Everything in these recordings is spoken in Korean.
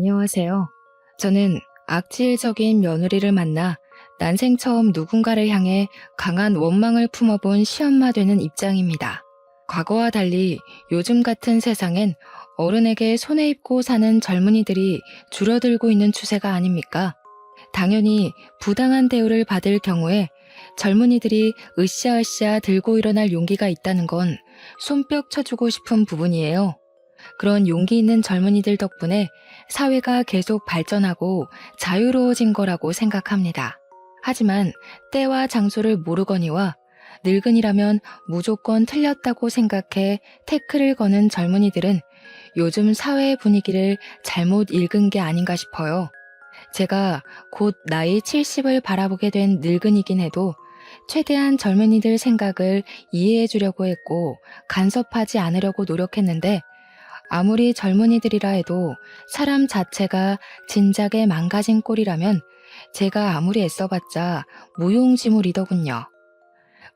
안녕하세요. 저는 악질적인 며느리를 만나 난생 처음 누군가를 향해 강한 원망을 품어본 시엄마 되는 입장입니다. 과거와 달리 요즘 같은 세상엔 어른에게 손에 입고 사는 젊은이들이 줄어들고 있는 추세가 아닙니까? 당연히 부당한 대우를 받을 경우에 젊은이들이 으쌰으쌰 들고 일어날 용기가 있다는 건 손뼉 쳐주고 싶은 부분이에요. 그런 용기 있는 젊은이들 덕분에 사회가 계속 발전하고 자유로워진 거라고 생각합니다. 하지만 때와 장소를 모르거니와 늙은이라면 무조건 틀렸다고 생각해 태클을 거는 젊은이들은 요즘 사회의 분위기를 잘못 읽은 게 아닌가 싶어요. 제가 곧 나이 70을 바라보게 된 늙은이긴 해도 최대한 젊은이들 생각을 이해해 주려고 했고 간섭하지 않으려고 노력했는데 아무리 젊은이들이라 해도 사람 자체가 진작에 망가진 꼴이라면 제가 아무리 애써봤자 무용지물이더군요.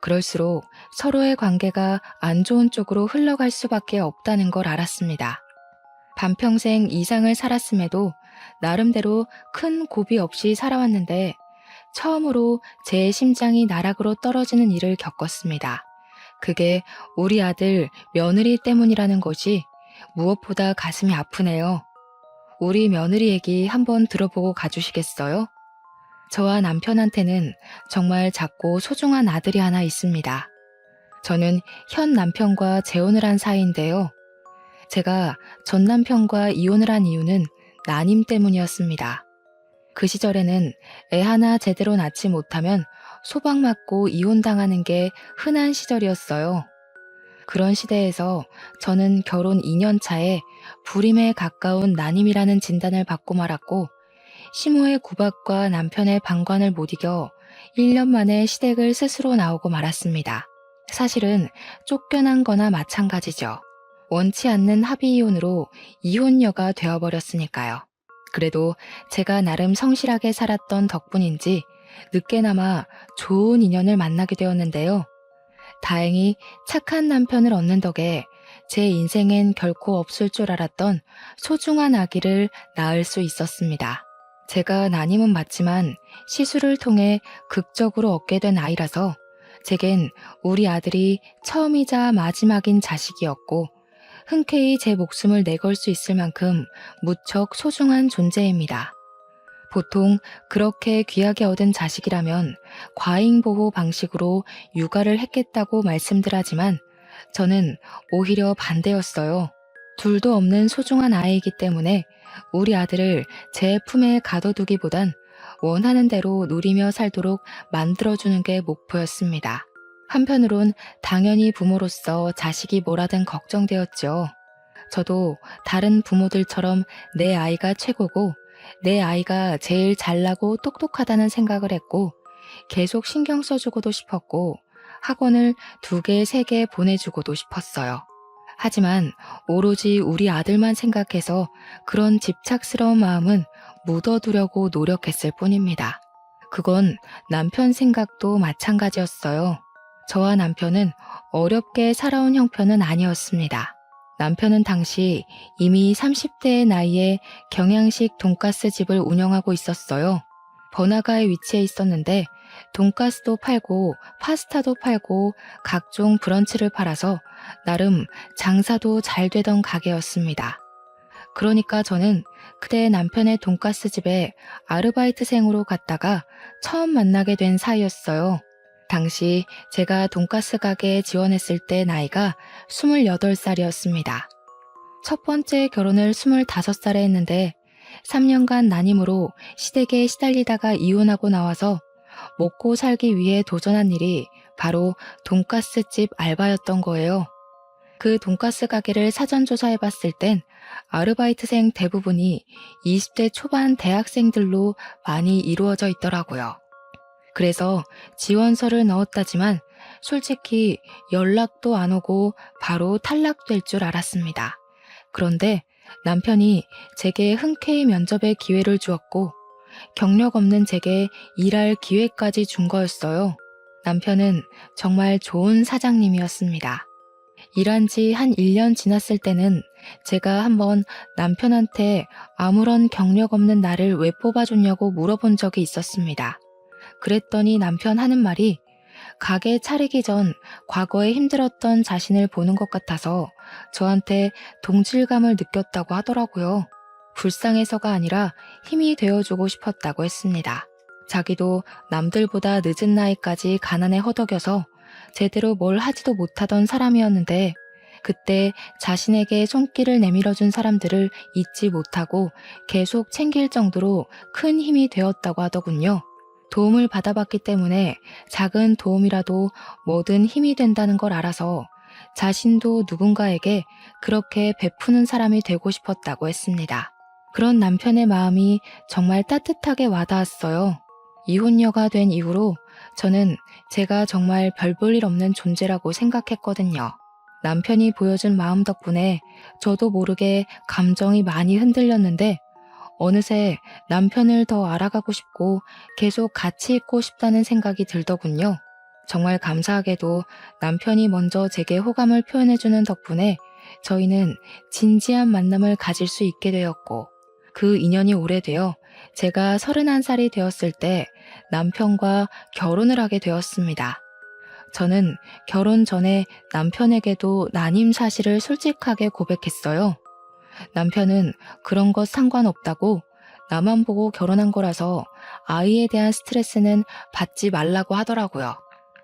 그럴수록 서로의 관계가 안 좋은 쪽으로 흘러갈 수밖에 없다는 걸 알았습니다. 반평생 이상을 살았음에도 나름대로 큰 고비 없이 살아왔는데 처음으로 제 심장이 나락으로 떨어지는 일을 겪었습니다. 그게 우리 아들 며느리 때문이라는 것이 무엇보다 가슴이 아프네요. 우리 며느리 얘기 한번 들어보고 가주시겠어요? 저와 남편한테는 정말 작고 소중한 아들이 하나 있습니다. 저는 현 남편과 재혼을 한 사이인데요. 제가 전 남편과 이혼을 한 이유는 난임 때문이었습니다. 그 시절에는 애 하나 제대로 낳지 못하면 소박 맞고 이혼당하는 게 흔한 시절이었어요. 그런 시대에서 저는 결혼 2년 차에 불임에 가까운 난임이라는 진단을 받고 말았고 시모의 구박과 남편의 방관을 못 이겨 1년 만에 시댁을 스스로 나오고 말았습니다. 사실은 쫓겨난 거나 마찬가지죠. 원치 않는 합의 이혼으로 이혼녀가 되어버렸으니까요. 그래도 제가 나름 성실하게 살았던 덕분인지 늦게나마 좋은 인연을 만나게 되었는데요. 다행히 착한 남편을 얻는 덕에 제 인생엔 결코 없을 줄 알았던 소중한 아기를 낳을 수 있었습니다. 제가 난임은 맞지만 시술을 통해 극적으로 얻게 된 아이라서 제겐 우리 아들이 처음이자 마지막인 자식이었고 흔쾌히 제 목숨을 내걸 수 있을 만큼 무척 소중한 존재입니다. 보통 그렇게 귀하게 얻은 자식이라면 과잉보호 방식으로 육아를 했겠다고 말씀들 하지만 저는 오히려 반대였어요. 둘도 없는 소중한 아이이기 때문에 우리 아들을 제 품에 가둬두기보단 원하는 대로 누리며 살도록 만들어주는 게 목표였습니다. 한편으론 당연히 부모로서 자식이 뭐라든 걱정되었죠. 저도 다른 부모들처럼 내 아이가 최고고 내 아이가 제일 잘나고 똑똑하다는 생각을 했고 계속 신경 써주고도 싶었고 학원을 2개, 3개 보내주고도 싶었어요. 하지만 오로지 우리 아들만 생각해서 그런 집착스러운 마음은 묻어두려고 노력했을 뿐입니다. 그건 남편 생각도 마찬가지였어요. 저와 남편은 어렵게 살아온 형편은 아니었습니다. 남편은 당시 이미 30대의 나이에 경양식 돈가스 집을 운영하고 있었어요. 번화가에 위치해 있었는데 돈가스도 팔고 파스타도 팔고 각종 브런치를 팔아서 나름 장사도 잘 되던 가게였습니다. 그러니까 저는 그때 남편의 돈가스 집에 아르바이트생으로 갔다가 처음 만나게 된 사이였어요. 당시 제가 돈가스 가게에 지원했을 때 나이가 28살이었습니다. 첫 번째 결혼을 25살에 했는데 3년간 난임으로 시댁에 시달리다가 이혼하고 나와서 먹고 살기 위해 도전한 일이 바로 돈가스집 알바였던 거예요. 그 돈가스 가게를 사전 조사해봤을 땐 아르바이트생 대부분이 20대 초반 대학생들로 많이 이루어져 있더라고요. 그래서 지원서를 넣었다지만 솔직히 연락도 안 오고 바로 탈락될 줄 알았습니다. 그런데 남편이 제게 흔쾌히 면접의 기회를 주었고 경력 없는 제게 일할 기회까지 준 거였어요. 남편은 정말 좋은 사장님이었습니다. 일한 지 한 1년 지났을 때는 제가 한번 남편한테 아무런 경력 없는 나를 왜 뽑아줬냐고 물어본 적이 있었습니다. 그랬더니 남편 하는 말이 가게 차리기 전 과거에 힘들었던 자신을 보는 것 같아서 저한테 동질감을 느꼈다고 하더라고요. 불쌍해서가 아니라 힘이 되어주고 싶었다고 했습니다. 자기도 남들보다 늦은 나이까지 가난에 허덕여서 제대로 뭘 하지도 못하던 사람이었는데 그때 자신에게 손길을 내밀어준 사람들을 잊지 못하고 계속 챙길 정도로 큰 힘이 되었다고 하더군요. 도움을 받아봤기 때문에 작은 도움이라도 뭐든 힘이 된다는 걸 알아서 자신도 누군가에게 그렇게 베푸는 사람이 되고 싶었다고 했습니다. 그런 남편의 마음이 정말 따뜻하게 와닿았어요. 이혼녀가 된 이후로 저는 제가 정말 별 볼 일 없는 존재라고 생각했거든요. 남편이 보여준 마음 덕분에 저도 모르게 감정이 많이 흔들렸는데 어느새 남편을 더 알아가고 싶고 계속 같이 있고 싶다는 생각이 들더군요. 정말 감사하게도 남편이 먼저 제게 호감을 표현해주는 덕분에 저희는 진지한 만남을 가질 수 있게 되었고 그 인연이 오래되어 제가 31살이 되었을 때 남편과 결혼을 하게 되었습니다. 저는 결혼 전에 남편에게도 난임 사실을 솔직하게 고백했어요. 남편은 그런 것 상관없다고 나만 보고 결혼한 거라서 아이에 대한 스트레스는 받지 말라고 하더라고요.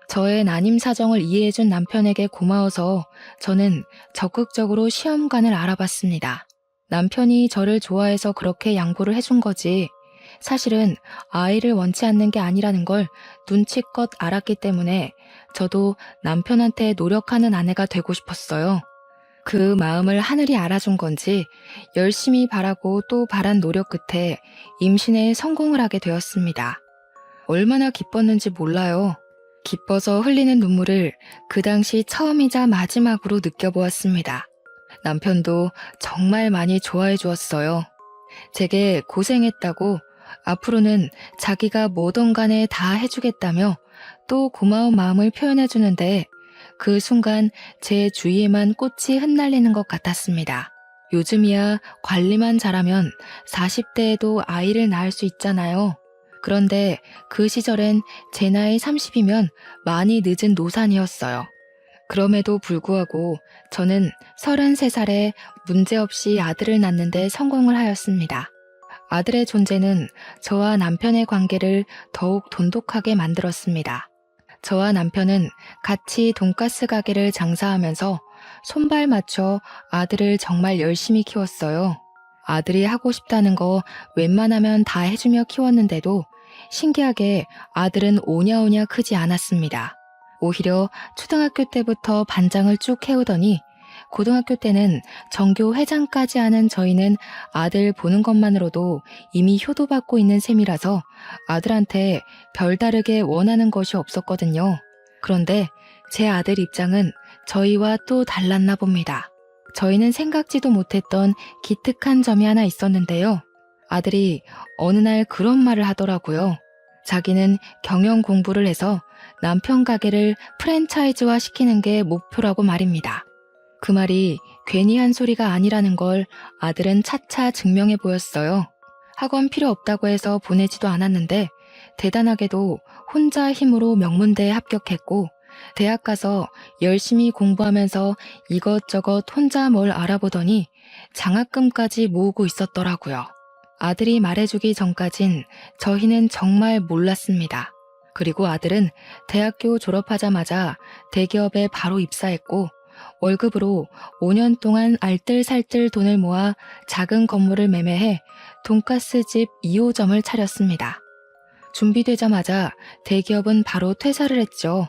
저의 난임 사정을 이해해준 남편에게 고마워서 저는 적극적으로 시험관을 알아봤습니다. 남편이 저를 좋아해서 그렇게 양보를 해준 거지 사실은 아이를 원치 않는 게 아니라는 걸 눈치껏 알았기 때문에 저도 남편한테 노력하는 아내가 되고 싶었어요. 그 마음을 하늘이 알아준 건지 열심히 바라고 또 바란 노력 끝에 임신에 성공을 하게 되었습니다. 얼마나 기뻤는지 몰라요. 기뻐서 흘리는 눈물을 그 당시 처음이자 마지막으로 느껴보았습니다. 남편도 정말 많이 좋아해 주었어요. 제게 고생했다고 앞으로는 자기가 뭐든 간에 다 해주겠다며 또 고마운 마음을 표현해 주는데 그 순간 제 주위에만 꽃이 흩날리는 것 같았습니다. 요즘이야 관리만 잘하면 40대에도 아이를 낳을 수 있잖아요. 그런데 그 시절엔 제 나이 30이면 많이 늦은 노산이었어요. 그럼에도 불구하고 저는 33살에 문제없이 아들을 낳는데 성공을 하였습니다. 아들의 존재는 저와 남편의 관계를 더욱 돈독하게 만들었습니다. 저와 남편은 같이 돈가스 가게를 장사하면서 손발 맞춰 아들을 정말 열심히 키웠어요. 아들이 하고 싶다는 거 웬만하면 다 해주며 키웠는데도 신기하게 아들은 오냐오냐 크지 않았습니다. 오히려 초등학교 때부터 반장을 쭉 해오더니 고등학교 때는 전교 회장까지 하는 저희는 아들 보는 것만으로도 이미 효도받고 있는 셈이라서 아들한테 별다르게 원하는 것이 없었거든요. 그런데 제 아들 입장은 저희와 또 달랐나 봅니다. 저희는 생각지도 못했던 기특한 점이 하나 있었는데요. 아들이 어느 날 그런 말을 하더라고요. 자기는 경영 공부를 해서 남편 가게를 프랜차이즈화 시키는 게 목표라고 말입니다. 그 말이 괜히 한 소리가 아니라는 걸 아들은 차차 증명해 보였어요. 학원 필요 없다고 해서 보내지도 않았는데 대단하게도 혼자 힘으로 명문대에 합격했고 대학 가서 열심히 공부하면서 이것저것 혼자 뭘 알아보더니 장학금까지 모으고 있었더라고요. 아들이 말해주기 전까진 저희는 정말 몰랐습니다. 그리고 아들은 대학교 졸업하자마자 대기업에 바로 입사했고 월급으로 5년 동안 알뜰살뜰 돈을 모아 작은 건물을 매매해 돈가스집 2호점을 차렸습니다. 준비되자마자 대기업은 바로 퇴사를 했죠.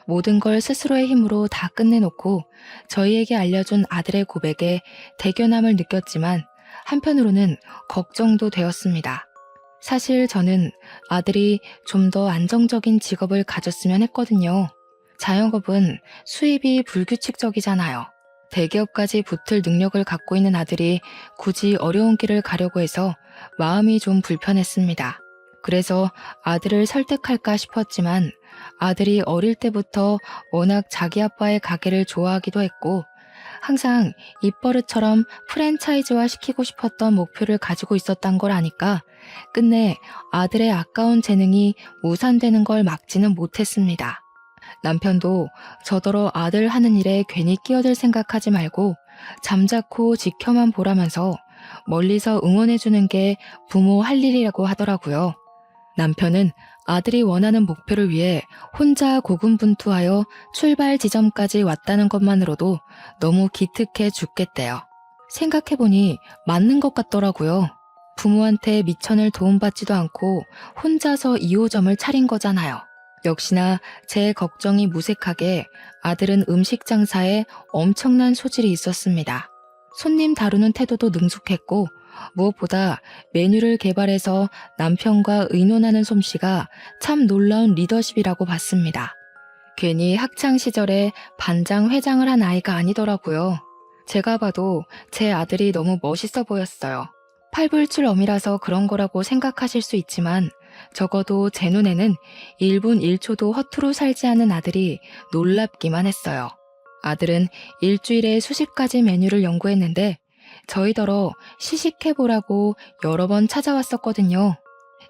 모든 걸 스스로의 힘으로 다 끝내놓고 저희에게 알려준 아들의 고백에 대견함을 느꼈지만 한편으로는 걱정도 되었습니다. 사실 저는 아들이 좀 더 안정적인 직업을 가졌으면 했거든요. 자영업은 수입이 불규칙적이잖아요. 대기업까지 붙을 능력을 갖고 있는 아들이 굳이 어려운 길을 가려고 해서 마음이 좀 불편했습니다. 그래서 아들을 설득할까 싶었지만 아들이 어릴 때부터 워낙 자기 아빠의 가게를 좋아하기도 했고 항상 입버릇처럼 프랜차이즈화 시키고 싶었던 목표를 가지고 있었단 걸 아니까 끝내 아들의 아까운 재능이 무산되는 걸 막지는 못했습니다. 남편도 저더러 아들 하는 일에 괜히 끼어들 생각하지 말고 잠자코 지켜만 보라면서 멀리서 응원해주는 게 부모 할 일이라고 하더라고요. 남편은 아들이 원하는 목표를 위해 혼자 고군분투하여 출발 지점까지 왔다는 것만으로도 너무 기특해 죽겠대요. 생각해보니 맞는 것 같더라고요. 부모한테 미천을 도움받지도 않고 혼자서 2호점을 차린 거잖아요. 역시나 제 걱정이 무색하게 아들은 음식 장사에 엄청난 소질이 있었습니다. 손님 다루는 태도도 능숙했고 무엇보다 메뉴를 개발해서 남편과 의논하는 솜씨가 참 놀라운 리더십이라고 봤습니다. 괜히 학창 시절에 반장 회장을 한 아이가 아니더라고요. 제가 봐도 제 아들이 너무 멋있어 보였어요. 팔불출엄이라서 그런 거라고 생각하실 수 있지만 적어도 제 눈에는 1분 1초도 허투루 살지 않은 아들이 놀랍기만 했어요. 아들은 일주일에 수십 가지 메뉴를 연구했는데 저희더러 시식해보라고 여러 번 찾아왔었거든요.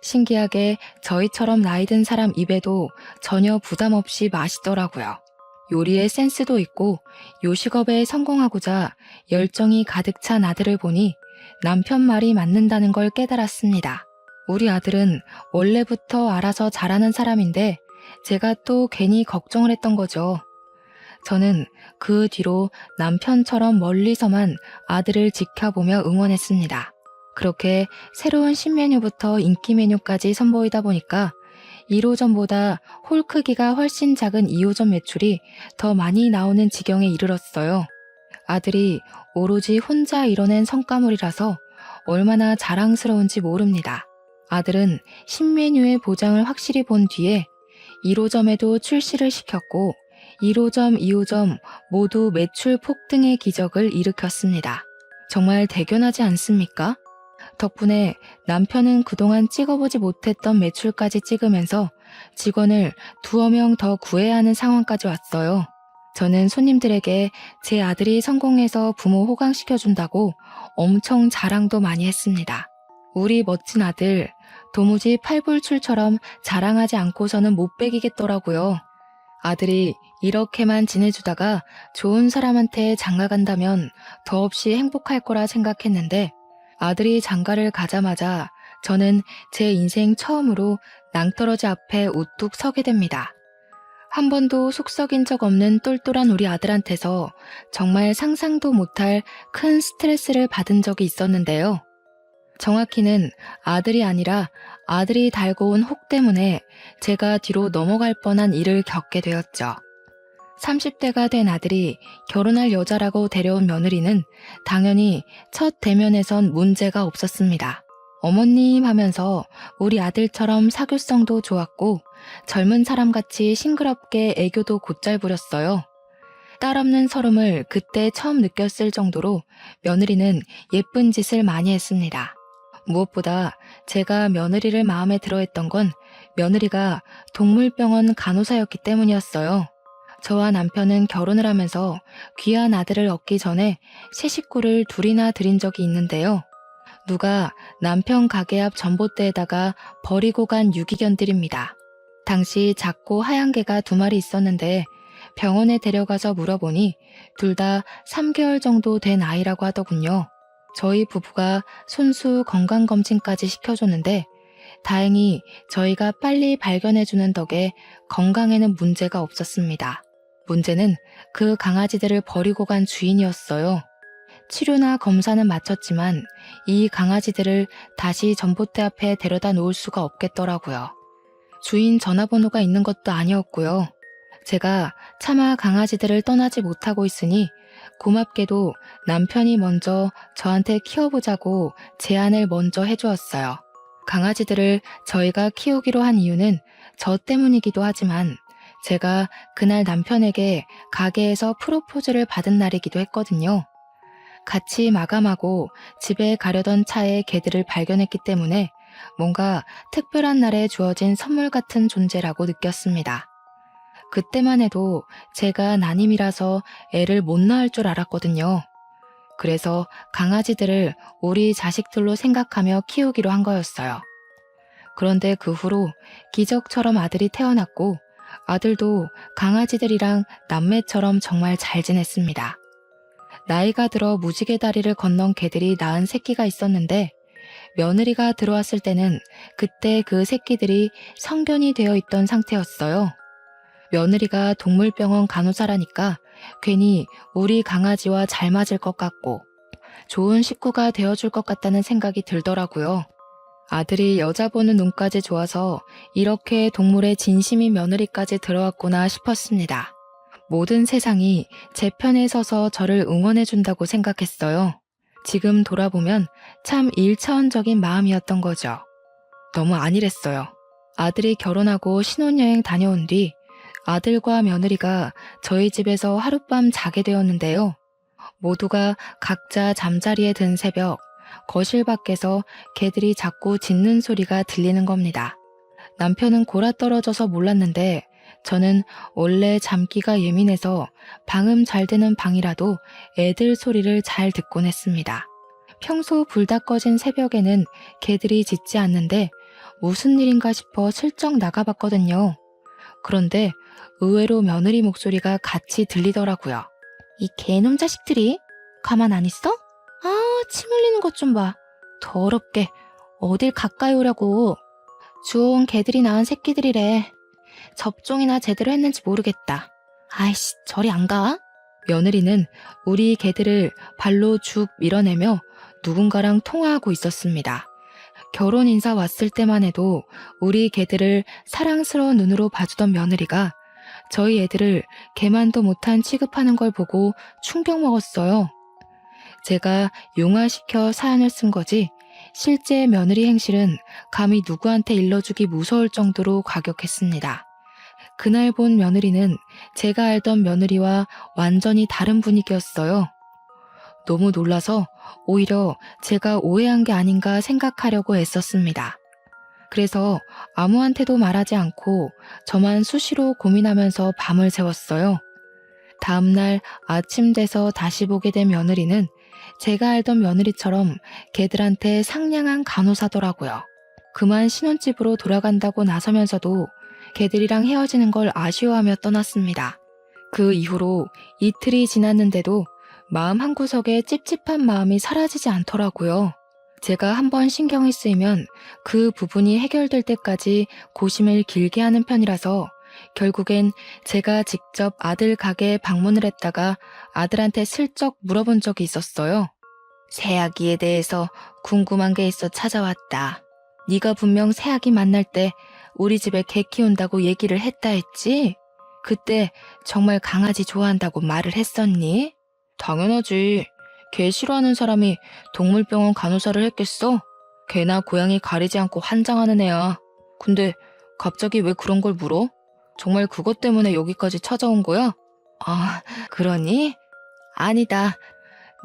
신기하게 저희처럼 나이 든 사람 입에도 전혀 부담 없이 맛있더라고요. 요리에 센스도 있고 요식업에 성공하고자 열정이 가득 찬 아들을 보니 남편 말이 맞는다는 걸 깨달았습니다. 우리 아들은 원래부터 알아서 잘하는 사람인데 제가 또 괜히 걱정을 했던 거죠. 저는 그 뒤로 남편처럼 멀리서만 아들을 지켜보며 응원했습니다. 그렇게 새로운 신메뉴부터 인기 메뉴까지 선보이다 보니까 1호점보다 홀 크기가 훨씬 작은 2호점 매출이 더 많이 나오는 지경에 이르렀어요. 아들이 오로지 혼자 이뤄낸 성과물이라서 얼마나 자랑스러운지 모릅니다. 아들은 신메뉴의 보장을 확실히 본 뒤에 1호점에도 출시를 시켰고 1호점, 2호점 모두 매출 폭등의 기적을 일으켰습니다. 정말 대견하지 않습니까? 덕분에 남편은 그동안 찍어보지 못했던 매출까지 찍으면서 직원을 2명 더 구해야 하는 상황까지 왔어요. 저는 손님들에게 제 아들이 성공해서 부모 호강시켜준다고 엄청 자랑도 많이 했습니다. 우리 멋진 아들, 도무지 팔불출처럼 자랑하지 않고서는 못 배기겠더라고요. 아들이 이렇게만 지내주다가 좋은 사람한테 장가간다면 더없이 행복할 거라 생각했는데 아들이 장가를 가자마자 저는 제 인생 처음으로 낭떠러지 앞에 우뚝 서게 됩니다. 한 번도 속 썩인 적 없는 똘똘한 우리 아들한테서 정말 상상도 못할 큰 스트레스를 받은 적이 있었는데요. 정확히는 아들이 아니라 아들이 달고 온 혹 때문에 제가 뒤로 넘어갈 뻔한 일을 겪게 되었죠. 30대가 된 아들이 결혼할 여자라고 데려온 며느리는 당연히 첫 대면에선 문제가 없었습니다. 어머님 하면서 우리 아들처럼 사교성도 좋았고 젊은 사람같이 싱그럽게 애교도 곧잘 부렸어요. 딸 없는 서름을 그때 처음 느꼈을 정도로 며느리는 예쁜 짓을 많이 했습니다. 무엇보다 제가 며느리를 마음에 들어했던 건 며느리가 동물병원 간호사였기 때문이었어요. 저와 남편은 결혼을 하면서 귀한 아들을 얻기 전에 새 식구를 둘이나 들인 적이 있는데요. 누가 남편 가게 앞 전봇대에다가 버리고 간 유기견들입니다. 당시 작고 하얀 개가 2마리 있었는데 병원에 데려가서 물어보니 둘 다 3개월 정도 된 아이라고 하더군요. 저희 부부가 손수 건강검진까지 시켜줬는데 다행히 저희가 빨리 발견해주는 덕에 건강에는 문제가 없었습니다. 문제는 그 강아지들을 버리고 간 주인이었어요. 치료나 검사는 마쳤지만 이 강아지들을 다시 전봇대 앞에 데려다 놓을 수가 없겠더라고요. 주인 전화번호가 있는 것도 아니었고요. 제가 차마 강아지들을 떠나지 못하고 있으니 고맙게도 남편이 먼저 저한테 키워보자고 제안을 먼저 해주었어요. 강아지들을 저희가 키우기로 한 이유는 저 때문이기도 하지만 제가 그날 남편에게 가게에서 프로포즈를 받은 날이기도 했거든요. 같이 마감하고 집에 가려던 차에 개들을 발견했기 때문에 뭔가 특별한 날에 주어진 선물 같은 존재라고 느꼈습니다. 그때만 해도 제가 난임이라서 애를 못 낳을 줄 알았거든요. 그래서 강아지들을 우리 자식들로 생각하며 키우기로 한 거였어요. 그런데 그 후로 기적처럼 아들이 태어났고 아들도 강아지들이랑 남매처럼 정말 잘 지냈습니다. 나이가 들어 무지개 다리를 건넌 개들이 낳은 새끼가 있었는데 며느리가 들어왔을 때는 그때 그 새끼들이 성견이 되어 있던 상태였어요. 며느리가 동물병원 간호사라니까 괜히 우리 강아지와 잘 맞을 것 같고 좋은 식구가 되어줄 것 같다는 생각이 들더라고요. 아들이 여자 보는 눈까지 좋아서 이렇게 동물의 진심인 며느리까지 들어왔구나 싶었습니다. 모든 세상이 제 편에 서서 저를 응원해준다고 생각했어요. 지금 돌아보면 참 일차원적인 마음이었던 거죠. 너무 안일했어요. 아들이 결혼하고 신혼여행 다녀온 뒤 아들과 며느리가 저희 집에서 하룻밤 자게 되었는데요. 모두가 각자 잠자리에 든 새벽, 거실 밖에서 개들이 자꾸 짖는 소리가 들리는 겁니다. 남편은 골아떨어져서 몰랐는데 저는 원래 잠기가 예민해서 방음 잘 되는 방이라도 애들 소리를 잘 듣곤 했습니다. 평소 불 다 꺼진 새벽에는 개들이 짖지 않는데 무슨 일인가 싶어 슬쩍 나가봤거든요. 그런데 의외로 며느리 목소리가 같이 들리더라고요. 이 개놈 자식들이 가만 안 있어? 아, 침 흘리는 것 좀 봐. 더럽게 어딜 가까이 오려고. 주워온 개들이 낳은 새끼들이래. 접종이나 제대로 했는지 모르겠다. 아이씨, 저리 안 가? 며느리는 우리 개들을 발로 쭉 밀어내며 누군가랑 통화하고 있었습니다. 결혼 인사 왔을 때만 해도 우리 개들을 사랑스러운 눈으로 봐주던 며느리가 저희 애들을 개만도 못한 취급하는 걸 보고 충격 먹었어요. 제가 용화시켜 사연을 쓴 거지 실제 며느리 행실은 감히 누구한테 일러주기 무서울 정도로 과격했습니다. 그날 본 며느리는 제가 알던 며느리와 완전히 다른 분위기였어요. 너무 놀라서 오히려 제가 오해한 게 아닌가 생각하려고 애썼습니다. 그래서 아무한테도 말하지 않고 저만 수시로 고민하면서 밤을 새웠어요. 다음날 아침 돼서 다시 보게 된 며느리는 제가 알던 며느리처럼 개들한테 상냥한 간호사더라고요. 그만 신혼집으로 돌아간다고 나서면서도 개들이랑 헤어지는 걸 아쉬워하며 떠났습니다. 그 이후로 이틀이 지났는데도 마음 한구석에 찝찝한 마음이 사라지지 않더라고요. 제가 한번 신경이 쓰이면 그 부분이 해결될 때까지 고심을 길게 하는 편이라서 결국엔 제가 직접 아들 가게에 방문을 했다가 아들한테 슬쩍 물어본 적이 있었어요. 새아기에 대해서 궁금한 게 있어 찾아왔다. 네가 분명 새아기 만날 때 우리 집에 개 키운다고 얘기를 했다 했지? 그때 정말 강아지 좋아한다고 말을 했었니? 당연하지. 개 싫어하는 사람이 동물병원 간호사를 했겠어? 개나 고양이 가리지 않고 환장하는 애야. 근데 갑자기 왜 그런 걸 물어? 정말 그것 때문에 여기까지 찾아온 거야? 아, 그러니? 아니다.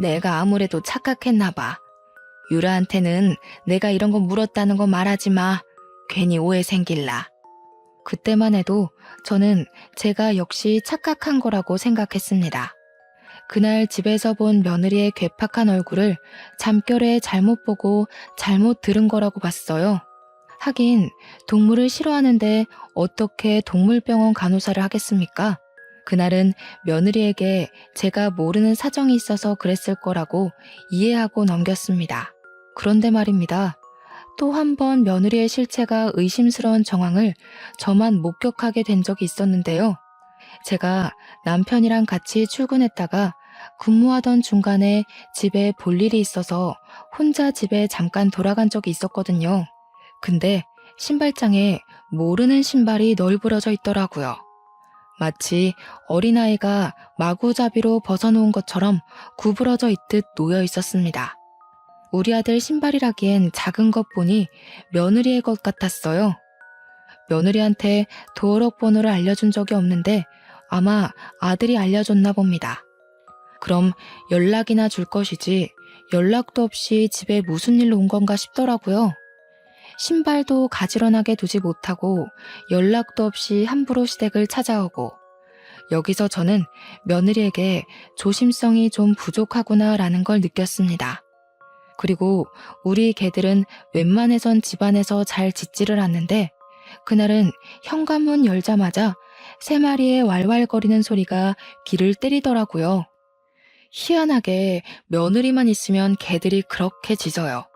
내가 아무래도 착각했나 봐. 유라한테는 내가 이런 거 물었다는 거 말하지 마. 괜히 오해 생길라. 그때만 해도 저는 제가 역시 착각한 거라고 생각했습니다. 그날 집에서 본 며느리의 괴팍한 얼굴을 잠결에 잘못 보고 잘못 들은 거라고 봤어요. 하긴 동물을 싫어하는데 어떻게 동물병원 간호사를 하겠습니까? 그날은 며느리에게 제가 모르는 사정이 있어서 그랬을 거라고 이해하고 넘겼습니다. 그런데 말입니다. 또 한 번 며느리의 실체가 의심스러운 정황을 저만 목격하게 된 적이 있었는데요. 제가 남편이랑 같이 출근했다가 근무하던 중간에 집에 볼 일이 있어서 혼자 집에 잠깐 돌아간 적이 있었거든요. 근데 신발장에 모르는 신발이 널브러져 있더라고요. 마치 어린아이가 마구잡이로 벗어놓은 것처럼 구부러져 있듯 놓여 있었습니다. 우리 아들 신발이라기엔 작은 것 보니 며느리의 것 같았어요. 며느리한테 도어록 번호를 알려준 적이 없는데 아마 아들이 알려줬나 봅니다. 그럼 연락이나 줄 것이지 연락도 없이 집에 무슨 일로 온 건가 싶더라고요. 신발도 가지런하게 두지 못하고 연락도 없이 함부로 시댁을 찾아오고, 여기서 저는 며느리에게 조심성이 좀 부족하구나라는 걸 느꼈습니다. 그리고 우리 개들은 웬만해선 집안에서 잘 짖지를 않는데, 그날은 현관문 열자마자 3마리의 왈왈거리는 소리가 귀를 때리더라고요. 희한하게 며느리만 있으면 개들이 그렇게 짖어요.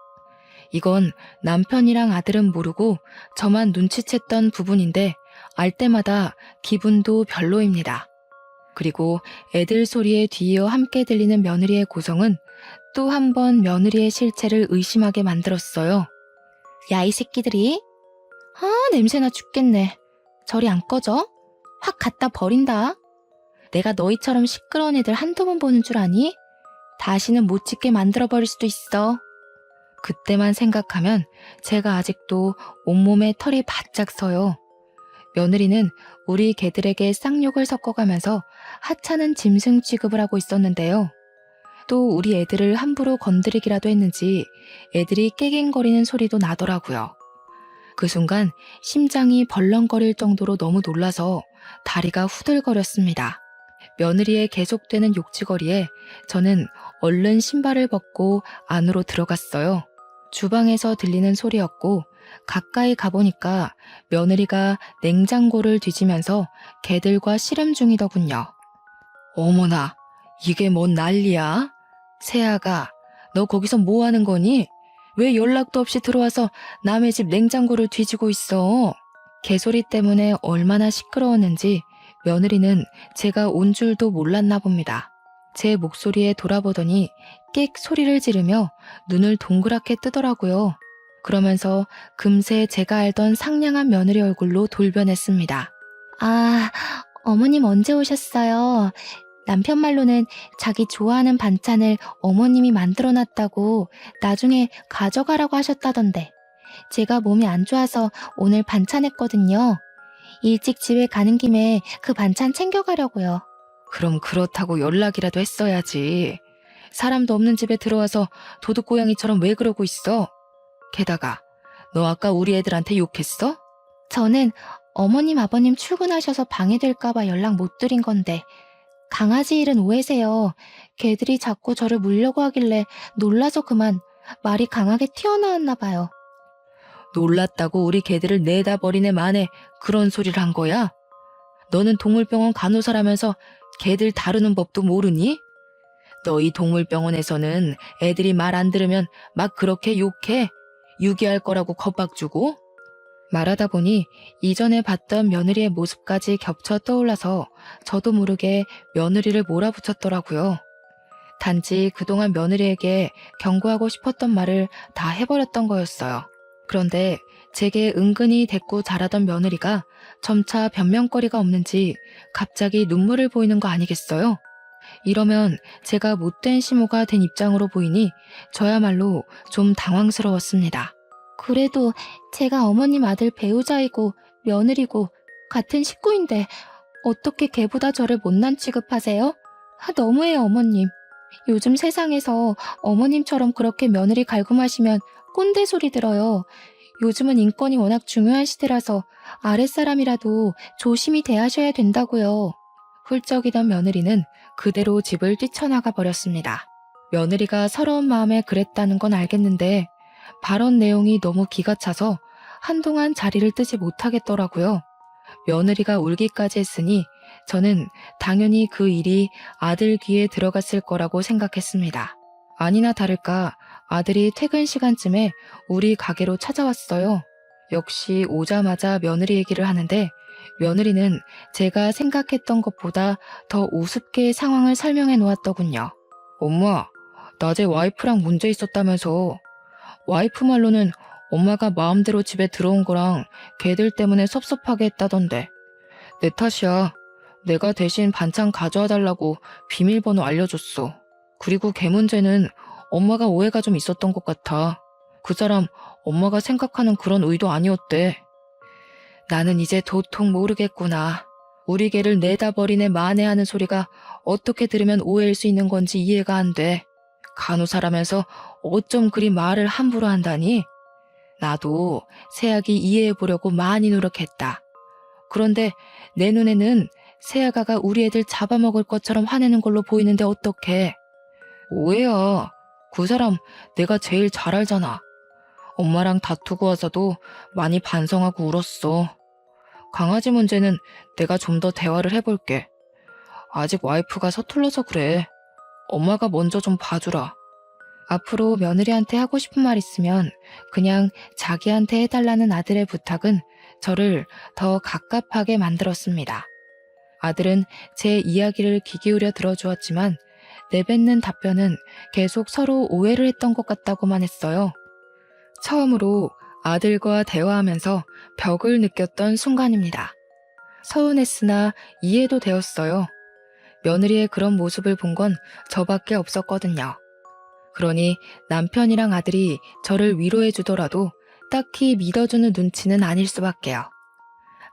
이건 남편이랑 아들은 모르고 저만 눈치챘던 부분인데, 알 때마다 기분도 별로입니다. 그리고 애들 소리에 뒤이어 함께 들리는 며느리의 고성은 또 한 번 며느리의 실체를 의심하게 만들었어요. 야, 이 새끼들이. 냄새나 죽겠네. 저리 안 꺼져? 확 갖다 버린다. 내가 너희처럼 시끄러운 애들 한두 번 보는 줄 아니? 다시는 못 짖게 만들어버릴 수도 있어. 그때만 생각하면 제가 아직도 온몸에 털이 바짝 서요. 며느리는 우리 개들에게 쌍욕을 섞어가면서 하찮은 짐승 취급을 하고 있었는데요. 또 우리 애들을 함부로 건드리기라도 했는지 애들이 깨갱거리는 소리도 나더라고요. 그 순간 심장이 벌렁거릴 정도로 너무 놀라서 다리가 후들거렸습니다. 며느리의 계속되는 욕지거리에 저는 얼른 신발을 벗고 안으로 들어갔어요. 주방에서 들리는 소리였고, 가까이 가보니까 며느리가 냉장고를 뒤지면서 개들과 씨름 중이더군요. 어머나, 이게 뭔 난리야? 세아가, 너 거기서 뭐 하는 거니? 왜 연락도 없이 들어와서 남의 집 냉장고를 뒤지고 있어? 개소리 때문에 얼마나 시끄러웠는지 며느리는 제가 온 줄도 몰랐나 봅니다. 제 목소리에 돌아보더니 끽 소리를 지르며 눈을 동그랗게 뜨더라고요. 그러면서 금세 제가 알던 상냥한 며느리 얼굴로 돌변했습니다. 아, 어머님 언제 오셨어요? 남편 말로는 자기 좋아하는 반찬을 어머님이 만들어놨다고 나중에 가져가라고 하셨다던데, 제가 몸이 안 좋아서 오늘 반찬했거든요. 일찍 집에 가는 김에 그 반찬 챙겨가려고요. 그럼 그렇다고 연락이라도 했어야지. 사람도 없는 집에 들어와서 도둑고양이처럼 왜 그러고 있어? 게다가 너 아까 우리 애들한테 욕했어? 저는 어머님 아버님 출근하셔서 방해될까봐 연락 못 드린 건데, 강아지 일은 오해세요. 개들이 자꾸 저를 물려고 하길래 놀라서 그만 말이 강하게 튀어나왔나 봐요. 놀랐다고 우리 개들을 내다 버리네 만에 그런 소리를 한 거야? 너는 동물병원 간호사라면서 개들 다루는 법도 모르니? 너희 동물병원에서는 애들이 말 안 들으면 막 그렇게 욕해? 유기할 거라고 겁박 주고? 말하다 보니 이전에 봤던 며느리의 모습까지 겹쳐 떠올라서 저도 모르게 며느리를 몰아붙였더라고요. 단지 그동안 며느리에게 경고하고 싶었던 말을 다 해버렸던 거였어요. 그런데 제게 은근히 대꾸 잘하던 며느리가 점차 변명거리가 없는지 갑자기 눈물을 보이는 거 아니겠어요? 이러면 제가 못된 시모가 된 입장으로 보이니 저야말로 좀 당황스러웠습니다. 그래도 제가 어머님 아들 배우자이고 며느리고 같은 식구인데 어떻게 걔보다 저를 못난 취급하세요? 너무해요, 어머님. 요즘 세상에서 어머님처럼 그렇게 며느리 갈굼하시면 꼰대 소리 들어요. 요즘은 인권이 워낙 중요한 시대라서 아랫사람이라도 조심히 대하셔야 된다고요. 훌쩍이던 며느리는 그대로 집을 뛰쳐나가 버렸습니다. 며느리가 서러운 마음에 그랬다는 건 알겠는데 발언 내용이 너무 기가 차서 한동안 자리를 뜨지 못하겠더라고요. 며느리가 울기까지 했으니 저는 당연히 그 일이 아들 귀에 들어갔을 거라고 생각했습니다. 아니나 다를까 아들이 퇴근 시간쯤에 우리 가게로 찾아왔어요. 역시 오자마자 며느리 얘기를 하는데 며느리는 제가 생각했던 것보다 더 우습게 상황을 설명해 놓았더군요. 엄마, 낮에 와이프랑 문제 있었다면서. 와이프 말로는 엄마가 마음대로 집에 들어온 거랑 걔들 때문에 섭섭하게 했다던데. 내 탓이야. 내가 대신 반찬 가져와 달라고 비밀번호 알려줬어. 그리고 걔 문제는 엄마가 오해가 좀 있었던 것 같아. 그 사람 엄마가 생각하는 그런 의도 아니었대. 나는 이제 도통 모르겠구나. 우리 개를 내다 버리네 만회하는 소리가 어떻게 들으면 오해일 수 있는 건지 이해가 안 돼. 간호사라면서 어쩜 그리 말을 함부로 한다니? 나도 세아기 이해해보려고 많이 노력했다. 그런데 내 눈에는 세아가가 우리 애들 잡아먹을 것처럼 화내는 걸로 보이는데 어떡해. 오해야. 그 사람 내가 제일 잘 알잖아. 엄마랑 다투고 와서도 많이 반성하고 울었어. 강아지 문제는 내가 좀 더 대화를 해볼게. 아직 와이프가 서툴러서 그래. 엄마가 먼저 좀 봐주라. 앞으로 며느리한테 하고 싶은 말 있으면 그냥 자기한테 해달라는 아들의 부탁은 저를 더 갑갑하게 만들었습니다. 아들은 제 이야기를 귀 기울여 들어주었지만 내뱉는 답변은 계속 서로 오해를 했던 것 같다고만 했어요. 처음으로 아들과 대화하면서 벽을 느꼈던 순간입니다. 서운했으나 이해도 되었어요. 며느리의 그런 모습을 본 건 저밖에 없었거든요. 그러니 남편이랑 아들이 저를 위로해 주더라도 딱히 믿어주는 눈치는 아닐 수밖에요.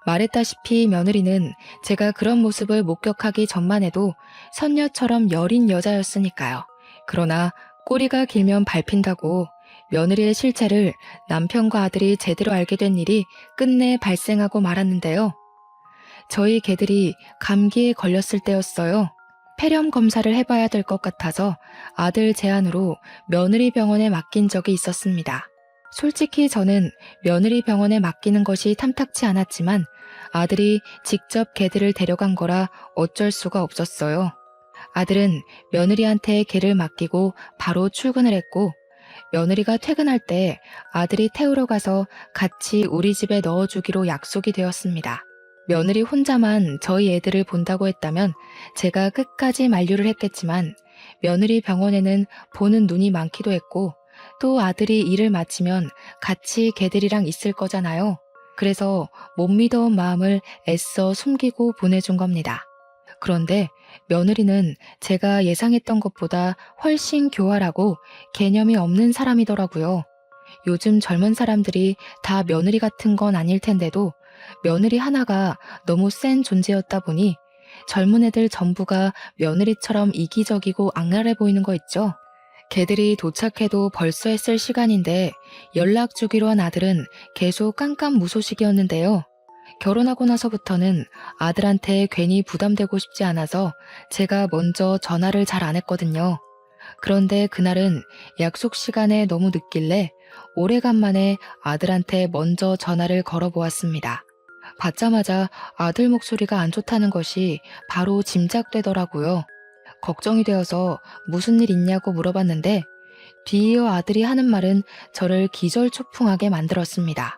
말했다시피 며느리는 제가 그런 모습을 목격하기 전만 해도 선녀처럼 여린 여자였으니까요. 그러나 꼬리가 길면 밟힌다고 며느리의 실체를 남편과 아들이 제대로 알게 된 일이 끝내 발생하고 말았는데요. 저희 개들이 감기에 걸렸을 때였어요. 폐렴 검사를 해봐야 될 것 같아서 아들 제안으로 며느리 병원에 맡긴 적이 있었습니다. 솔직히 저는 며느리 병원에 맡기는 것이 탐탁치 않았지만 아들이 직접 개들을 데려간 거라 어쩔 수가 없었어요. 아들은 며느리한테 개를 맡기고 바로 출근을 했고 며느리가 퇴근할 때 아들이 태우러 가서 같이 우리 집에 넣어주기로 약속이 되었습니다. 며느리 혼자만 저희 애들을 본다고 했다면 제가 끝까지 만류를 했겠지만 며느리 병원에는 보는 눈이 많기도 했고 또 아들이 일을 마치면 같이 개들이랑 있을 거잖아요. 그래서 못 믿어온 마음을 애써 숨기고 보내준 겁니다. 그런데 며느리는 제가 예상했던 것보다 훨씬 교활하고 개념이 없는 사람이더라고요. 요즘 젊은 사람들이 다 며느리 같은 건 아닐 텐데도 며느리 하나가 너무 센 존재였다 보니 젊은 애들 전부가 며느리처럼 이기적이고 악랄해 보이는 거 있죠. 개들이 도착해도 벌써 했을 시간인데 연락 주기로 한 아들은 계속 깜깜무소식이었는데요. 결혼하고 나서부터는 아들한테 괜히 부담되고 싶지 않아서 제가 먼저 전화를 잘 안 했거든요. 그런데 그날은 약속 시간에 너무 늦길래 오래간만에 아들한테 먼저 전화를 걸어보았습니다. 받자마자 아들 목소리가 안 좋다는 것이 바로 짐작되더라고요. 걱정이 되어서 무슨 일 있냐고 물어봤는데 뒤이어 아들이 하는 말은 저를 기절초풍하게 만들었습니다.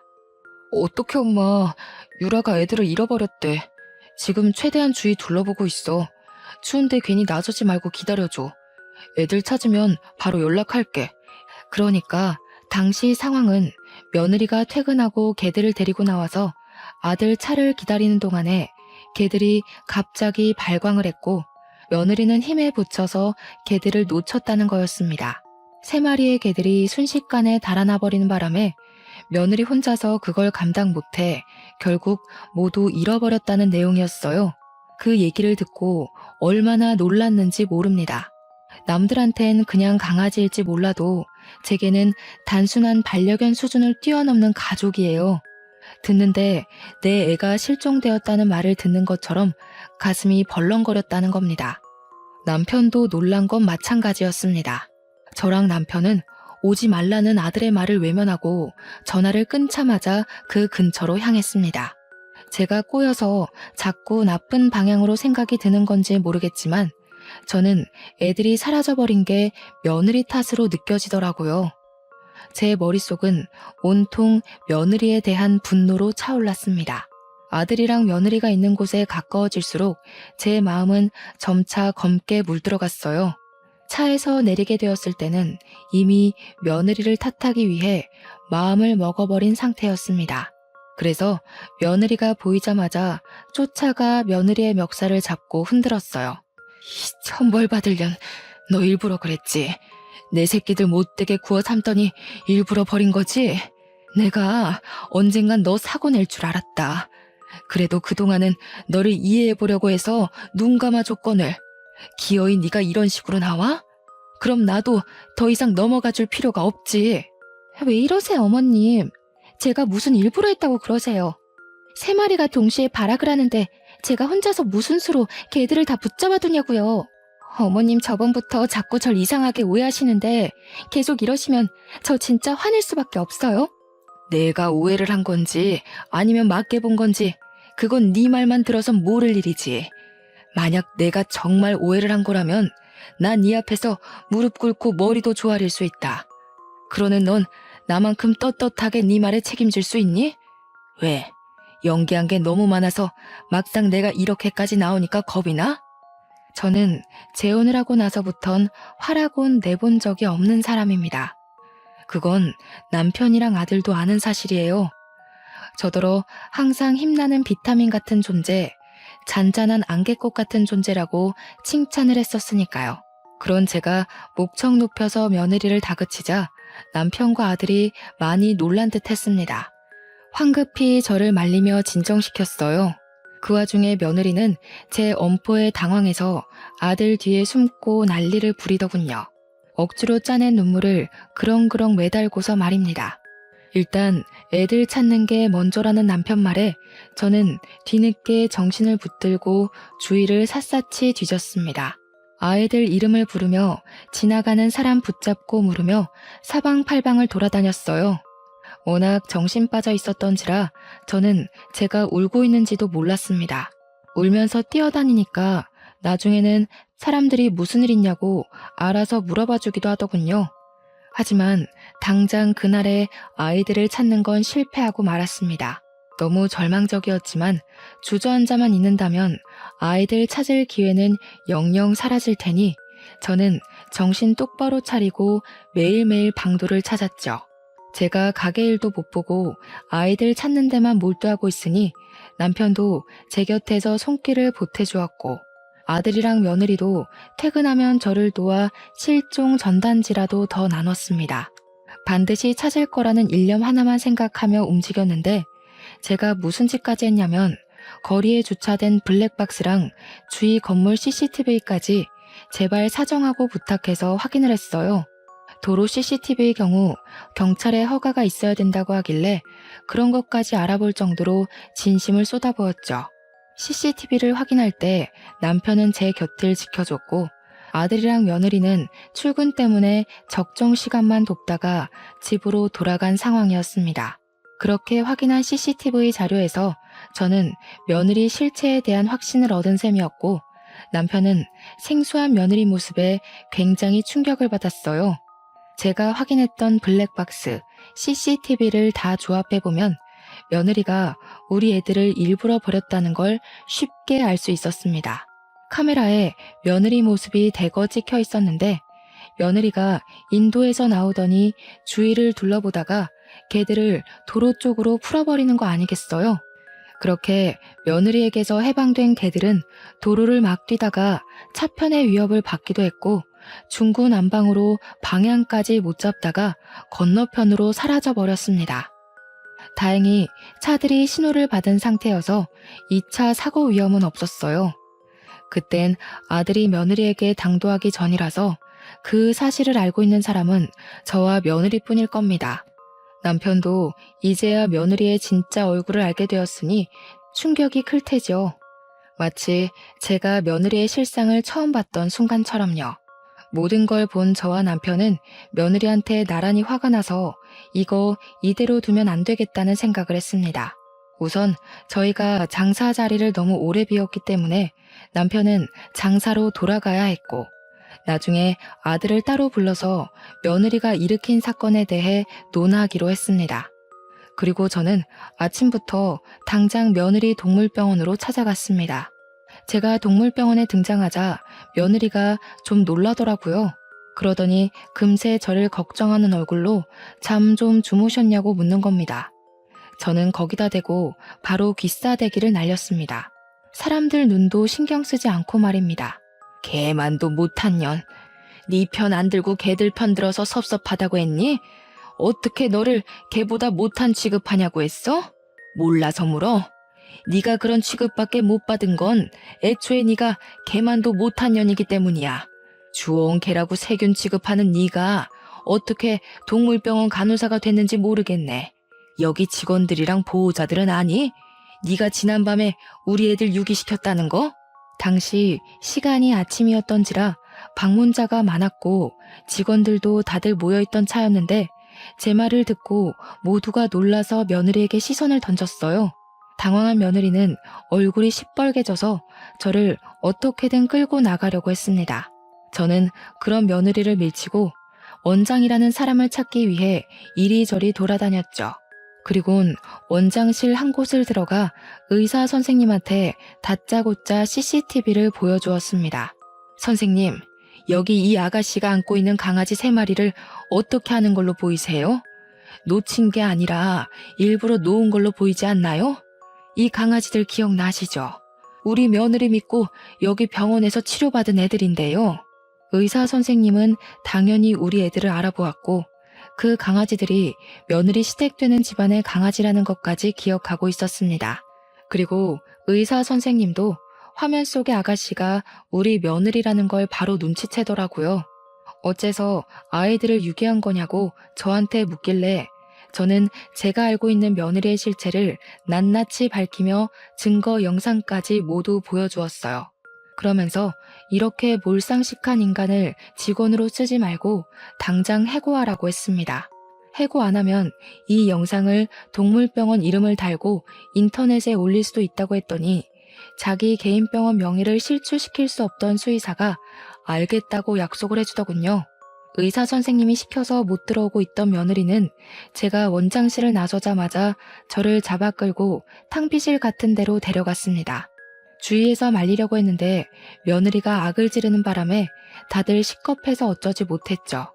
어떡해 엄마, 유라가 애들을 잃어버렸대. 지금 최대한 주위 둘러보고 있어. 추운데 괜히 나서지 말고 기다려줘. 애들 찾으면 바로 연락할게. 그러니까 당시 상황은 며느리가 퇴근하고 개들을 데리고 나와서 아들 차를 기다리는 동안에 개들이 갑자기 발광을 했고 며느리는 힘에 부쳐서 개들을 놓쳤다는 거였습니다. 3마리의 개들이 순식간에 달아나 버리는 바람에 며느리 혼자서 그걸 감당 못해 결국 모두 잃어버렸다는 내용이었어요. 그 얘기를 듣고 얼마나 놀랐는지 모릅니다. 남들한텐 그냥 강아지일지 몰라도 제게는 단순한 반려견 수준을 뛰어넘는 가족이에요. 듣는데 내 애가 실종되었다는 말을 듣는 것처럼 가슴이 벌렁거렸다는 겁니다. 남편도 놀란 건 마찬가지였습니다. 저랑 남편은 오지 말라는 아들의 말을 외면하고 전화를 끊자마자 그 근처로 향했습니다. 제가 꼬여서 자꾸 나쁜 방향으로 생각이 드는 건지 모르겠지만 저는 애들이 사라져버린 게 며느리 탓으로 느껴지더라고요. 제 머릿속은 온통 며느리에 대한 분노로 차올랐습니다. 아들이랑 며느리가 있는 곳에 가까워질수록 제 마음은 점차 검게 물들어갔어요. 차에서 내리게 되었을 때는 이미 며느리를 탓하기 위해 마음을 먹어버린 상태였습니다. 그래서 며느리가 보이자마자 쫓아가 며느리의 멱살을 잡고 흔들었어요. 이 천벌 받을 년, 너 일부러 그랬지. 내 새끼들 못되게 구워 삼더니 일부러 버린 거지? 내가 언젠간 너 사고 낼 줄 알았다. 그래도 그동안은 너를 이해해보려고 해서 눈 감아줬거늘. 기어이 네가 이런 식으로 나와? 그럼 나도 더 이상 넘어가줄 필요가 없지. 왜 이러세요, 어머님? 제가 무슨 일부러 했다고 그러세요? 3마리가 동시에 발악을 하는데 제가 혼자서 무슨 수로 개들을 다 붙잡아두냐고요. 어머님 저번부터 자꾸 절 이상하게 오해하시는데 계속 이러시면 저 진짜 화낼 수밖에 없어요. 내가 오해를 한 건지 아니면 맞게 본 건지 그건 네 말만 들어선 모를 일이지. 만약 내가 정말 오해를 한 거라면 난 네 앞에서 무릎 꿇고 머리도 조아릴 수 있다. 그러는 넌 나만큼 떳떳하게 네 말에 책임질 수 있니? 왜? 연기한 게 너무 많아서 막상 내가 이렇게까지 나오니까 겁이 나? 저는 재혼을 하고 나서부턴 화라곤 내본 적이 없는 사람입니다. 그건 남편이랑 아들도 아는 사실이에요. 저더러 항상 힘나는 비타민 같은 존재, 잔잔한 안개꽃 같은 존재라고 칭찬을 했었으니까요. 그런 제가 목청 높여서 며느리를 다그치자 남편과 아들이 많이 놀란 듯 했습니다. 황급히 저를 말리며 진정시켰어요. 그 와중에 며느리는 제 엄포에 당황해서 아들 뒤에 숨고 난리를 부리더군요. 억지로 짜낸 눈물을 그렁그렁 매달고서 말입니다. 일단 애들 찾는 게 먼저라는 남편 말에 저는 뒤늦게 정신을 붙들고 주위를 샅샅이 뒤졌습니다. 아이들 이름을 부르며 지나가는 사람 붙잡고 물으며 사방팔방을 돌아다녔어요. 워낙 정신 빠져 있었던지라 저는 제가 울고 있는지도 몰랐습니다. 울면서 뛰어다니니까 나중에는 사람들이 무슨 일 있냐고 알아서 물어봐 주기도 하더군요. 하지만 당장 그날에 아이들을 찾는 건 실패하고 말았습니다. 너무 절망적이었지만 주저앉아만 있는다면 아이들 찾을 기회는 영영 사라질 테니 저는 정신 똑바로 차리고 매일매일 방도를 찾았죠. 제가 가게 일도 못 보고 아이들 찾는 데만 몰두하고 있으니 남편도 제 곁에서 손길을 보태주었고 아들이랑 며느리도 퇴근하면 저를 도와 실종 전단지라도 더 나눴습니다. 반드시 찾을 거라는 일념 하나만 생각하며 움직였는데 제가 무슨 짓까지 했냐면 거리에 주차된 블랙박스랑 주위 건물 CCTV까지 제발 사정하고 부탁해서 확인을 했어요. 도로 CCTV의 경우 경찰의 허가가 있어야 된다고 하길래 그런 것까지 알아볼 정도로 진심을 쏟아부었죠. CCTV를 확인할 때 남편은 제 곁을 지켜줬고 아들이랑 며느리는 출근 때문에 적정 시간만 돕다가 집으로 돌아간 상황이었습니다. 그렇게 확인한 CCTV 자료에서 저는 며느리 실체에 대한 확신을 얻은 셈이었고 남편은 생소한 며느리 모습에 굉장히 충격을 받았어요. 제가 확인했던 블랙박스, CCTV를 다 조합해보면 며느리가 우리 애들을 일부러 버렸다는 걸 쉽게 알 수 있었습니다. 카메라에 며느리 모습이 대거 찍혀 있었는데 며느리가 인도에서 나오더니 주위를 둘러보다가 개들을 도로 쪽으로 풀어버리는 거 아니겠어요? 그렇게 며느리에게서 해방된 개들은 도로를 막 뛰다가 차편의 위협을 받기도 했고 중구난방으로 방향까지 못 잡다가 건너편으로 사라져 버렸습니다. 다행히 차들이 신호를 받은 상태여서 2차 사고 위험은 없었어요. 그땐 아들이 며느리에게 당도하기 전이라서 그 사실을 알고 있는 사람은 저와 며느리뿐일 겁니다. 남편도 이제야 며느리의 진짜 얼굴을 알게 되었으니 충격이 클 테죠. 마치 제가 며느리의 실상을 처음 봤던 순간처럼요. 모든 걸 본 저와 남편은 며느리한테 나란히 화가 나서 이거 이대로 두면 안 되겠다는 생각을 했습니다. 우선 저희가 장사 자리를 너무 오래 비웠기 때문에 남편은 장사로 돌아가야 했고 나중에 아들을 따로 불러서 며느리가 일으킨 사건에 대해 논하기로 했습니다. 그리고 저는 아침부터 당장 며느리 동물병원으로 찾아갔습니다. 제가 동물병원에 등장하자 며느리가 좀 놀라더라고요. 그러더니 금세 저를 걱정하는 얼굴로 잠 좀 주무셨냐고 묻는 겁니다. 저는 거기다 대고 바로 귀싸대기를 날렸습니다. 사람들 눈도 신경 쓰지 않고 말입니다. 개만도 못한 년. 네 편 안 들고 개들 편 들어서 섭섭하다고 했니? 어떻게 너를 개보다 못한 취급하냐고 했어? 몰라서 물어? 네가 그런 취급밖에 못 받은 건 애초에 네가 개만도 못한 년이기 때문이야. 주워온 개라고 세균 취급하는 네가 어떻게 동물병원 간호사가 됐는지 모르겠네. 여기 직원들이랑 보호자들은 아니? 네가 지난밤에 우리 애들 유기시켰다는 거? 당시 시간이 아침이었던지라 방문자가 많았고 직원들도 다들 모여있던 차였는데 제 말을 듣고 모두가 놀라서 며느리에게 시선을 던졌어요. 당황한 며느리는 얼굴이 시뻘개져서 저를 어떻게든 끌고 나가려고 했습니다. 저는 그런 며느리를 밀치고 원장이라는 사람을 찾기 위해 이리저리 돌아다녔죠. 그리곤 원장실 한 곳을 들어가 의사 선생님한테 다짜고짜 CCTV를 보여주었습니다. 선생님, 여기 이 아가씨가 안고 있는 강아지 3마리를 어떻게 하는 걸로 보이세요? 놓친 게 아니라 일부러 놓은 걸로 보이지 않나요? 이 강아지들 기억나시죠? 우리 며느리 믿고 여기 병원에서 치료받은 애들인데요. 의사 선생님은 당연히 우리 애들을 알아보았고 그 강아지들이 며느리 시댁되는 집안의 강아지라는 것까지 기억하고 있었습니다. 그리고 의사 선생님도 화면 속의 아가씨가 우리 며느리라는 걸 바로 눈치채더라고요. 어째서 아이들을 유기한 거냐고 저한테 묻길래 저는 제가 알고 있는 며느리의 실체를 낱낱이 밝히며 증거 영상까지 모두 보여주었어요. 그러면서 이렇게 몰상식한 인간을 직원으로 쓰지 말고 당장 해고하라고 했습니다. 해고 안 하면 이 영상을 동물병원 이름을 달고 인터넷에 올릴 수도 있다고 했더니 자기 개인 병원 명의를 실추시킬 수 없던 수의사가 알겠다고 약속을 해주더군요. 의사 선생님이 시켜서 못 들어오고 있던 며느리는 제가 원장실을 나서자마자 저를 잡아 끌고 탕비실 같은 데로 데려갔습니다. 주위에서 말리려고 했는데 며느리가 악을 지르는 바람에 다들 식겁해서 어쩌지 못했죠.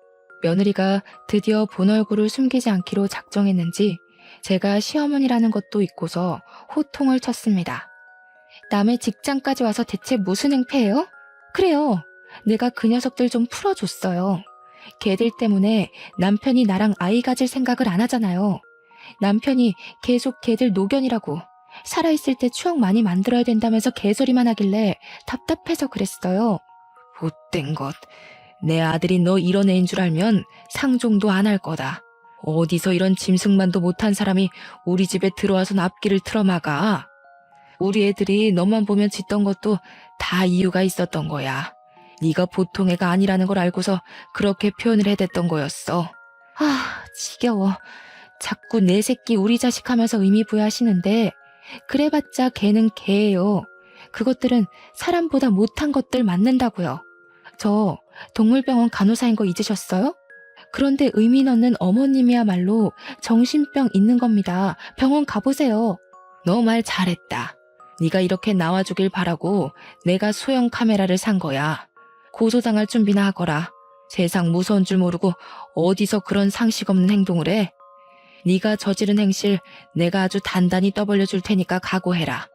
며느리가 드디어 본 얼굴을 숨기지 않기로 작정했는지 제가 시어머니라는 것도 잊고서 호통을 쳤습니다. 남의 직장까지 와서 대체 무슨 행패예요? 그래요. 내가 그 녀석들 좀 풀어줬어요. 걔들 때문에 남편이 나랑 아이 가질 생각을 안 하잖아요. 남편이 계속 걔들 노견이라고 살아있을 때 추억 많이 만들어야 된다면서 개소리만 하길래 답답해서 그랬어요. 못된 것. 내 아들이 너 이런 애인 줄 알면 상종도 안 할 거다. 어디서 이런 짐승만도 못한 사람이 우리 집에 들어와서 앞길을 틀어막아. 우리 애들이 너만 보면 짖던 것도 다 이유가 있었던 거야. 네가 보통 애가 아니라는 걸 알고서 그렇게 표현을 해댔던 거였어. 아, 지겨워. 자꾸 내 새끼 우리 자식 하면서 의미 부여하시는데 그래봤자 걔는 걔예요. 그것들은 사람보다 못한 것들 맞는다고요. 저 동물병원 간호사인 거 잊으셨어요? 그런데 의미 넣는 어머님이야말로 정신병 있는 겁니다. 병원 가보세요. 너 말 잘했다. 네가 이렇게 나와주길 바라고 내가 소형 카메라를 산 거야. 고소당할 준비나 하거라. 세상 무서운 줄 모르고 어디서 그런 상식 없는 행동을 해. 네가 저지른 행실 내가 아주 단단히 떠벌려 줄 테니까 각오해라.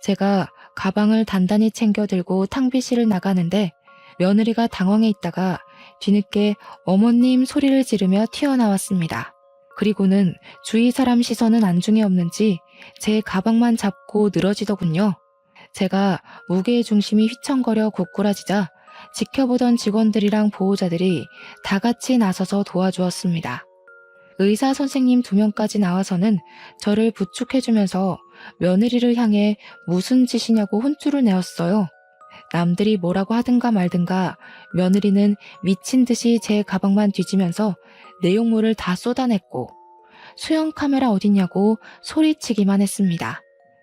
제가 가방을 단단히 챙겨 들고 탕비실을 나가는데 며느리가 당황해 있다가 뒤늦게 어머님 소리를 지르며 튀어나왔습니다. 그리고는 주위 사람 시선은 안중에 없는지 제 가방만 잡고 늘어지더군요. 제가 무게의 중심이 휘청거려 고꾸라지자 지켜보던 직원들이랑 보호자들이 다 같이 나서서 도와주었습니다. 의사 선생님 2명까지 나와서는 저를 부축해주면서 며느리를 향해 무슨 짓이냐고 혼쭐을 내었어요. 남들이 뭐라고 하든가 말든가 며느리는 미친 듯이 제 가방만 뒤지면서 내용물을 다 쏟아냈고 수영 카메라 어딨냐고 소리치기만 했습니다.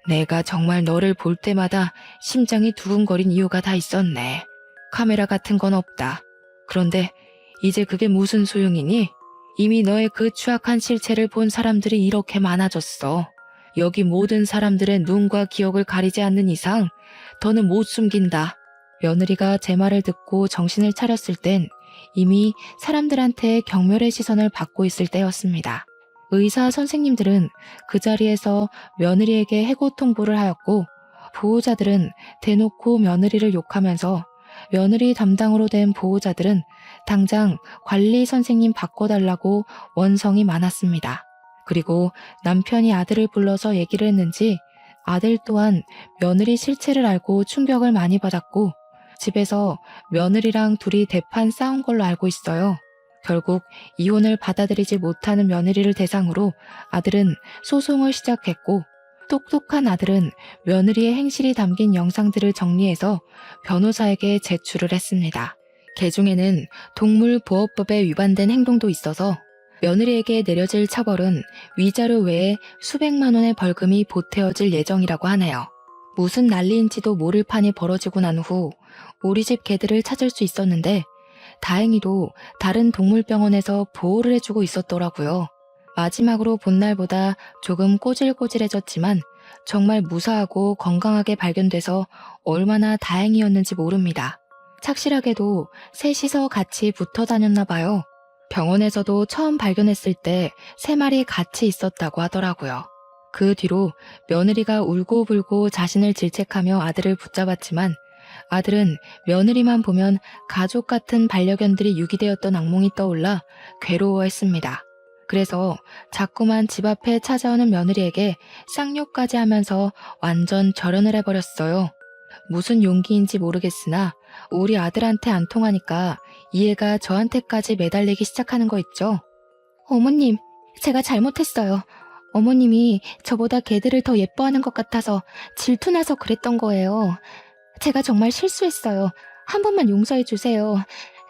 내가 정말 너를 볼 때마다 심장이 두근거린 이유가 다 있었네. 카메라 같은 건 없다. 그런데 이제 그게 무슨 소용이니? 이미 너의 그 추악한 실체를 본 사람들이 이렇게 많아졌어. 여기 모든 사람들의 눈과 기억을 가리지 않는 이상 더는 못 숨긴다. 며느리가 제 말을 듣고 정신을 차렸을 땐 이미 사람들한테 경멸의 시선을 받고 있을 때였습니다. 의사 선생님들은 그 자리에서 며느리에게 해고 통보를 하였고 보호자들은 대놓고 며느리를 욕하면서 며느리 담당으로 된 보호자들은 당장 관리 선생님 바꿔달라고 원성이 많았습니다. 그리고 남편이 아들을 불러서 얘기를 했는지 아들 또한 며느리 실체를 알고 충격을 많이 받았고 집에서 며느리랑 둘이 대판 싸운 걸로 알고 있어요. 결국 이혼을 받아들이지 못하는 며느리를 대상으로 아들은 소송을 시작했고, 똑똑한 아들은 며느리의 행실이 담긴 영상들을 정리해서 변호사에게 제출을 했습니다. 개중에는 동물보호법에 위반된 행동도 있어서 며느리에게 내려질 처벌은 위자료 외에 수백만 원의 벌금이 보태어질 예정이라고 하네요. 무슨 난리인지도 모를 판이 벌어지고 난 후 우리 집 개들을 찾을 수 있었는데 다행히도 다른 동물병원에서 보호를 해주고 있었더라고요. 마지막으로 본 날보다 조금 꼬질꼬질해졌지만 정말 무사하고 건강하게 발견돼서 얼마나 다행이었는지 모릅니다. 착실하게도 셋이서 같이 붙어 다녔나 봐요. 병원에서도 처음 발견했을 때 3마리 같이 있었다고 하더라고요. 그 뒤로 며느리가 울고불고 자신을 질책하며 아들을 붙잡았지만 아들은 며느리만 보면 가족 같은 반려견들이 유기되었던 악몽이 떠올라 괴로워했습니다. 그래서 자꾸만 집 앞에 찾아오는 며느리에게 쌍욕까지 하면서 완전 절연을 해버렸어요. 무슨 용기인지 모르겠으나 우리 아들한테 안 통하니까 이해가 저한테까지 매달리기 시작하는 거 있죠. 어머님, 제가 잘못했어요. 어머님이 저보다 개들을 더 예뻐하는 것 같아서 질투나서 그랬던 거예요. 제가 정말 실수했어요. 한 번만 용서해 주세요.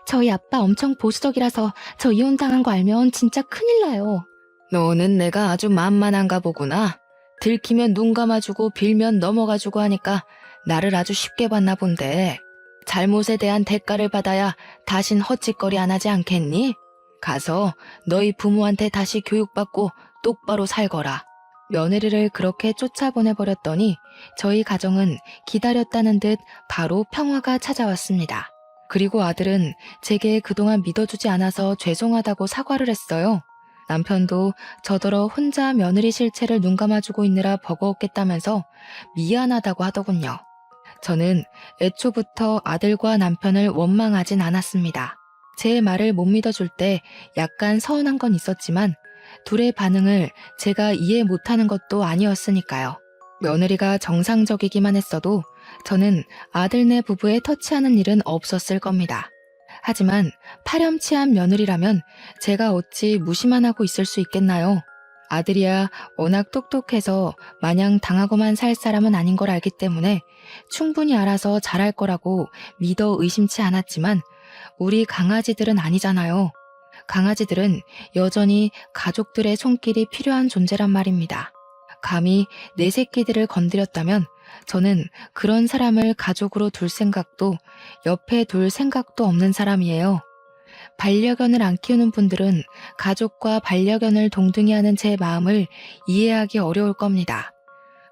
저희 아빠 엄청 보수적이라서 저 이혼당한 거 알면 진짜 큰일 나요. 너는 내가 아주 만만한가 보구나. 들키면 눈 감아주고 빌면 넘어가주고 하니까 나를 아주 쉽게 봤나 본데. 잘못에 대한 대가를 받아야 다신 헛짓거리 안 하지 않겠니? 가서 너희 부모한테 다시 교육받고 똑바로 살거라. 며느리를 그렇게 쫓아보내버렸더니 저희 가정은 기다렸다는 듯 바로 평화가 찾아왔습니다. 그리고 아들은 제게 그동안 믿어주지 않아서 죄송하다고 사과를 했어요. 남편도 저더러 혼자 며느리 실체를 눈감아주고 있느라 버거웠겠다면서 미안하다고 하더군요. 저는 애초부터 아들과 남편을 원망하진 않았습니다. 제 말을 못 믿어줄 때 약간 서운한 건 있었지만 둘의 반응을 제가 이해 못하는 것도 아니었으니까요. 며느리가 정상적이기만 했어도 저는 아들네 부부에 터치하는 일은 없었을 겁니다. 하지만 파렴치한 며느리라면 제가 어찌 무시만 하고 있을 수 있겠나요? 아들이야 워낙 똑똑해서 마냥 당하고만 살 사람은 아닌 걸 알기 때문에 충분히 알아서 잘할 거라고 믿어 의심치 않았지만 우리 강아지들은 아니잖아요. 강아지들은 여전히 가족들의 손길이 필요한 존재란 말입니다. 감히 내 새끼들을 건드렸다면 저는 그런 사람을 가족으로 둘 생각도 옆에 둘 생각도 없는 사람이에요. 반려견을 안 키우는 분들은 가족과 반려견을 동등히 하는 제 마음을 이해하기 어려울 겁니다.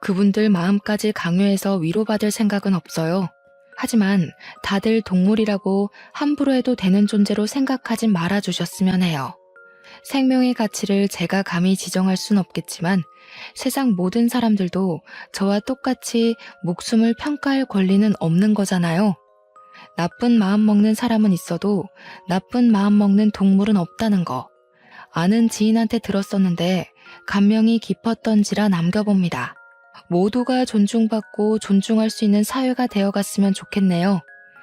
그분들 마음까지 강요해서 위로받을 생각은 없어요. 하지만 다들 동물이라고 함부로 해도 되는 존재로 생각하지 말아주셨으면 해요. 생명의 가치를 제가 감히 지정할 순 없겠지만 세상 모든 사람들도 저와 똑같이 목숨을 평가할 권리는 없는 거잖아요. 나쁜 마음 먹는 사람은 있어도 나쁜 마음 먹는 동물은 없다는 거. 아는 지인한테 들었었는데 감명이 깊었던지라 남겨봅니다. 모두가 존중받고 존중할 수 있는 사회가 되어갔으면 좋겠네요.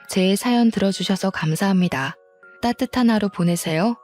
제 사연 들어주셔서 감사합니다. 따뜻한 하루 보내세요.